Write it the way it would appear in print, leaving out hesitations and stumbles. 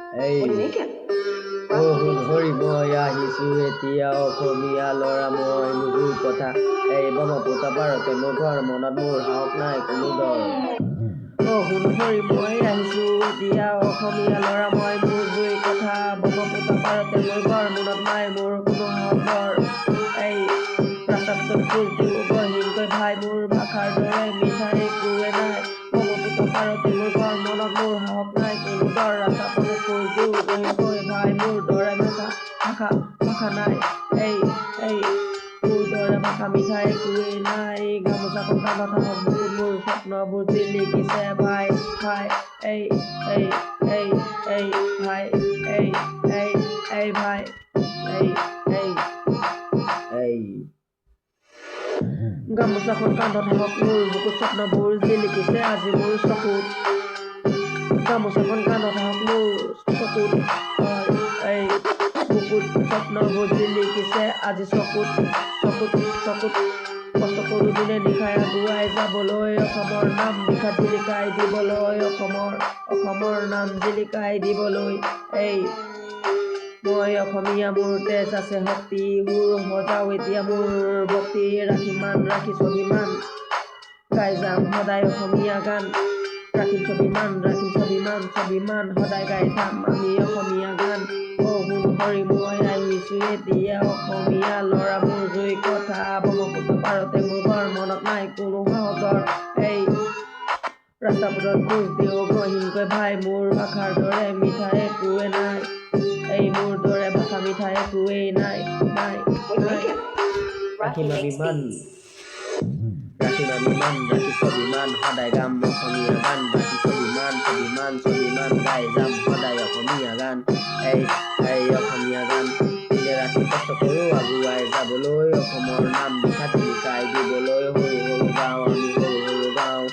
এই What do you make it? অ শুন হৰি মই আহিছো এতিয়া অসমীয়া ল'ৰা মই নুজুৰ কথা এই ব্ৰহ্মপুত্ৰ পাৰতে মোৰ ঘৰ মনত মোৰ সাহস নাই কোনো ডৰ অ শুন হৰি মই আহিছো এতিয়া অসমীয়া ল'ৰা মই মোৰ জুই কথা ব্ৰহ্মপুত্ৰ পাৰতে মোৰ ঘৰ মনত নাই মোৰ কোনো সাহস ডৰ এই ৰাস্তাত খোজ দিওঁ গহীনকৈ ভাই মোৰ ভাষাৰ দৰে মিঠা একোৱে নাই ব্ৰহ্মপুত্ৰ পাৰতে মোৰ ঘৰ মনত মোৰ সাহস নাই কোনো ডৰ ৰাস্তাত খোজ দিওঁ গহীনকৈ ভাই মোৰ দৰে ভাষা নাই এই মোৰ দৰে ভাষা মিঠা একোৱেই নাই গামোচাখন কান্ধত সাহস বহুত মোৰ স্বপ্নবোৰ জিলিকিছে ভাই এই এই এই এই ভাই এই ভাই এই গামোচাখন কান্ধত সাহস মোৰ বুকুত স্বপ্নবোৰ জিলিকিছে আজি মোৰ চকুত গামোচাখন কান্ধত সাহস মোৰ চকুত এই বুকুত স্বপ্নবোৰ জিলিকিছে আজি চকুত কষ্ট কৰোঁ দিনে নিশাই আগুৱাই যাবলৈ অসমৰ নাম বিখ্যাত জিলিকাই দিবলৈ অসমৰ নাম জিলিকাই দিবলৈ এই মই অসমীয়া মোৰ তেজ আছে শক্তি সুৰ সজাও এতিয়া মোৰ ভক্তি ৰাখিম মান ৰাখি স্বাভিমান গাই যাম সদায় অসমীয়া গান ৰাখিম স্বাভিমান সদায় গাই যাম আমি অসমীয়া গান অ শুন হৰি মই আহিছো এতিয়া অসমীয়া ল'ৰা মোৰ জুই কথা ব্ৰহ্মপুত্ৰ পাৰতে মোৰ ঘৰ মনত নাই কোনো সাহসৰ এই ৰাস্তা পথত খোজ দিওঁ গহীনকৈ ভাই মোৰ ভাষাৰ দৰে মিঠা একোৱে নাই এই মোৰ দৰে ভাষা মিঠা একোৱেই নাই What do you make it? ৰাখিম আমি মান ৰাখি স্বাভিমান সদায় গাম অসমীয়া গান ৰাখি স্বাভিমান গাই যাম সদায় অসমীয়া গান এই অসমীয়া গান দিনে ৰাতি কষ্ট কৰোঁ আগুৱাই যাবলৈ অসমৰ নাম বিখ্যাত জিলিকাই দিবলৈ সৰু গাঁও আমি সৰু গাঁও